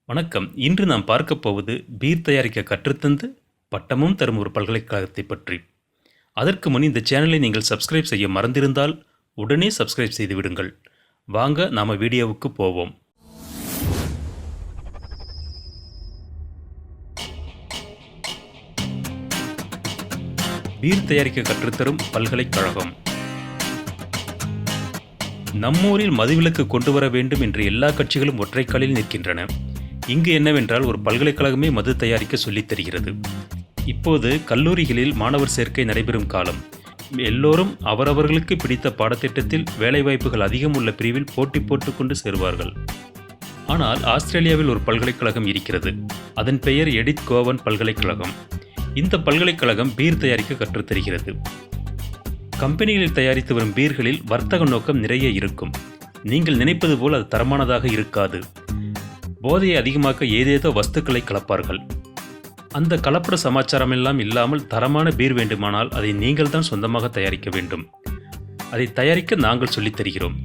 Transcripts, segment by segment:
வணக்கம். இன்று நாம் பார்க்கப் போவது பீர் தயாரிக்க கற்றுத்தந்து பட்டமும் தரும் ஒரு பல்கலைக்கழகத்தை பற்றி. அதற்கு முன் இந்த சேனலை நீங்கள் சப்ஸ்கிரைப் செய்ய மறந்திருந்தால் உடனே சப்ஸ்கிரைப் செய்து விடுங்கள். வாங்க நாம வீடியோவுக்கு போவோம். பீர் தயாரிக்க கற்றுத்தரும் பல்கலைக்கழகம். நம்மூரில் மதுவிலக்கு கொண்டு வர வேண்டும் என்று எல்லா கட்சிகளும் ஒற்றைக்காலில் நிற்கின்றன. இங்கு என்னவென்றால் ஒரு பல்கலைக்கழகமே மது தயாரிக்க சொல்லித் தருகிறது. இப்போது கல்லூரிகளில் மாணவர் சேர்க்கை நடைபெறும் காலம். எல்லோரும் அவரவர்களுக்கு பிடித்த பாடத்திட்டத்தில் வேலைவாய்ப்புகள் அதிகம் உள்ள பிரிவில் போட்டி போட்டுக்கொண்டு சேருவார்கள். ஆனால் ஆஸ்திரேலியாவில் ஒரு பல்கலைக்கழகம் இருக்கிறது. அதன் பெயர் எடித் கோவன் பல்கலைக்கழகம். இந்த பல்கலைக்கழகம் பீர் தயாரிக்க கற்றுத்தருகிறது. கம்பெனிகளில் தயாரித்து வரும் பீர்களில் வர்த்தக நோக்கம் நிறைய இருக்கும். நீங்கள் நினைப்பது போல் அது தரமானதாக இருக்காது. போதையை அதிகமாக்க ஏதேதோ வஸ்துக்களை கலப்பார்கள். அந்த கலப்பட சமாச்சாரமெல்லாம் இல்லாமல் தரமான பீர் வேண்டுமானால் அதை நீங்கள் தான் சொந்தமாக தயாரிக்க வேண்டும். அதை தயாரிக்க நாங்கள் சொல்லித் தருகிறோம்.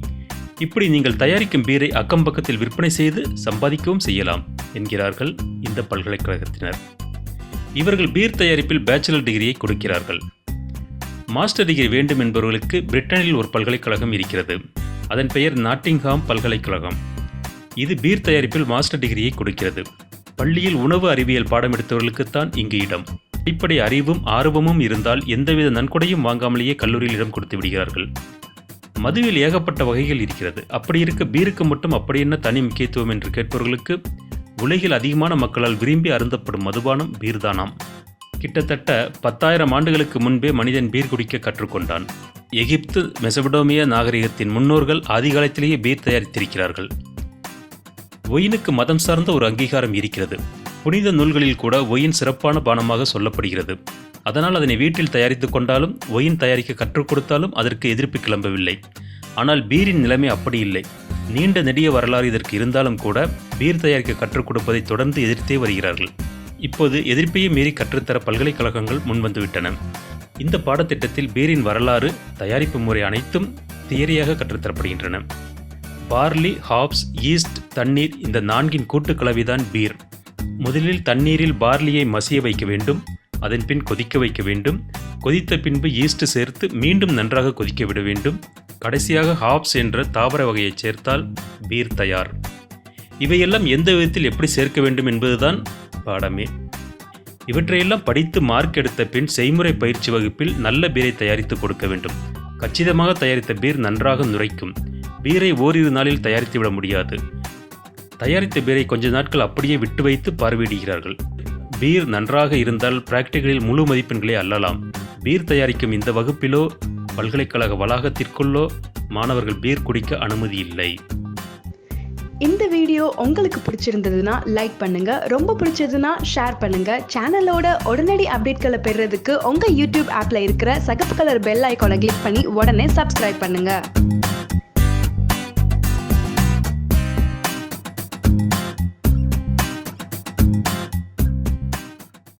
இப்படி நீங்கள் தயாரிக்கும் பீரை அக்கம் பக்கத்தில் விற்பனை செய்து சம்பாதிக்கவும் செய்யலாம் என்கிறார்கள் இந்த பல்கலைக்கழகத்தினர். இவர்கள் பீர் தயாரிப்பில் பேச்சுலர் டிகிரியை கொடுக்கிறார்கள். மாஸ்டர் டிகிரி வேண்டும் என்பவர்களுக்கு பிரிட்டனில் ஒரு பல்கலைக்கழகம் இருக்கிறது. அதன் பெயர் நாட்டிங்ஹாம் பல்கலைக்கழகம். இது பீர் தயாரிப்பில் மாஸ்டர் டிகிரியை கொடுக்கிறது. பள்ளியில் உணவு அறிவியல் பாடம் எடுத்தவர்களுக்குத்தான் இங்கு இடம். அடிப்படை அறிவும் ஆர்வமும் இருந்தால் எந்தவித நன்கொடையும் வாங்காமலேயே கல்லூரியில் இடம் கொடுத்து விடுகிறார்கள். மதுவில் ஏகப்பட்ட வகைகள் இருக்கிறது. அப்படி இருக்க பீருக்கு மட்டும் அப்படி என்ன தனி முக்கியத்துவம் என்று கேட்பவர்களுக்கு உலகில் அதிகமான மக்களால் விரும்பி அருந்தப்படும் மதுபானம் பீர்தானாம். கிட்டத்தட்ட 10,000 ஆண்டுகளுக்கு முன்பே மனிதன் பீர் குடிக்க கற்றுக்கொண்டான். எகிப்து மெசபடோமியா நாகரிகத்தின் முன்னோர்கள் ஆதிகாலத்திலேயே பீர் தயாரித்திருக்கிறார்கள். ஒயினுக்கு மதம் சார்ந்த ஒரு அங்கீகாரம் இருக்கிறது. புனித நூல்களில் கூட ஒயின் சிறப்பான பானமாக சொல்லப்படுகிறது. அதனால் அதனை வீட்டில் தயாரித்து கொண்டாலும் ஒயின் தயாரிக்க கற்றுக் கொடுத்தாலும் அதற்கு எதிர்ப்பு கிளம்பவில்லை. ஆனால் பீரின் நிலைமை அப்படி இல்லை. நீண்ட நெடிய வரலாறு இதற்கு இருந்தாலும் கூட பீர் தயாரிக்க கற்றுக் கொடுப்பதை தொடர்ந்து எதிர்த்தே வருகிறார்கள். இப்போது எதிர்ப்பையே மீறி கற்றுத்தர பல்கலைக்கழகங்கள் முன்வந்துவிட்டன. இந்த பாடத்திட்டத்தில் பீரின் வரலாறு, தயாரிப்பு முறை அனைத்தும் தியரியாக கற்றுத்தரப்படுகின்றன. பார்லி, ஹாப்ஸ், ஈஸ்ட், தண்ணீர் இந்த 4 கூட்டு கலவைதான் பீர். முதலில் தண்ணீரில் பார்லியை மசிய வைக்க வேண்டும். அதன் பின் கொதிக்க வைக்க வேண்டும். கொதித்த பின்பு ஈஸ்ட் சேர்த்து மீண்டும் நன்றாக கொதிக்க விட வேண்டும். கடைசியாக ஹாப்ஸ் என்ற தாவர வகையை சேர்த்தால் பீர் தயார். இவையெல்லாம் எந்த விதத்தில் எப்படி சேர்க்க வேண்டும் என்பதுதான் பாடமே. இவற்றையெல்லாம் படித்து மார்க் எடுத்த பின் செய்முறை பயிற்சி வகுப்பில் நல்ல பீரை தயாரித்து கொடுக்க வேண்டும். கச்சிதமாக தயாரித்த பீர் நன்றாக நுரைக்கும். பீரை ஓரிரு நாளில் தயாரித்து விட முடியாது. தயாரித்த பீரை கொஞ்ச நாட்கள் அப்படியே விட்டு வைத்து பார்வையிடுகிறார்கள். பீர் நன்றாக இருந்தால் பிராக்டிகலில் முழு மதிப்பெண்களை அள்ளலாம். பீர் தயாரிக்கும் இந்த வகுப்பிலோ பல்கலைக்கழக வளாகத்திற்குள்ளோ மாணவர்கள் பீர் குடிக்க அனுமதி இல்லை. இந்த வீடியோ உங்களுக்கு பிடிச்சிருந்ததுன்னா லைக் பண்ணுங்க, ரொம்ப பிடிச்சதுன்னா ஷேர் பண்ணுங்க. சேனலோட உடனடி அப்டேட்களை பெறுறதுக்கு உங்க யூடியூப் ஆப்ல இருக்கிற சகப்பு கலர் பெல் ஐகானை கிளிக் பண்ணி உடனே சப்ஸ்கிரைப் பண்ணுங்க.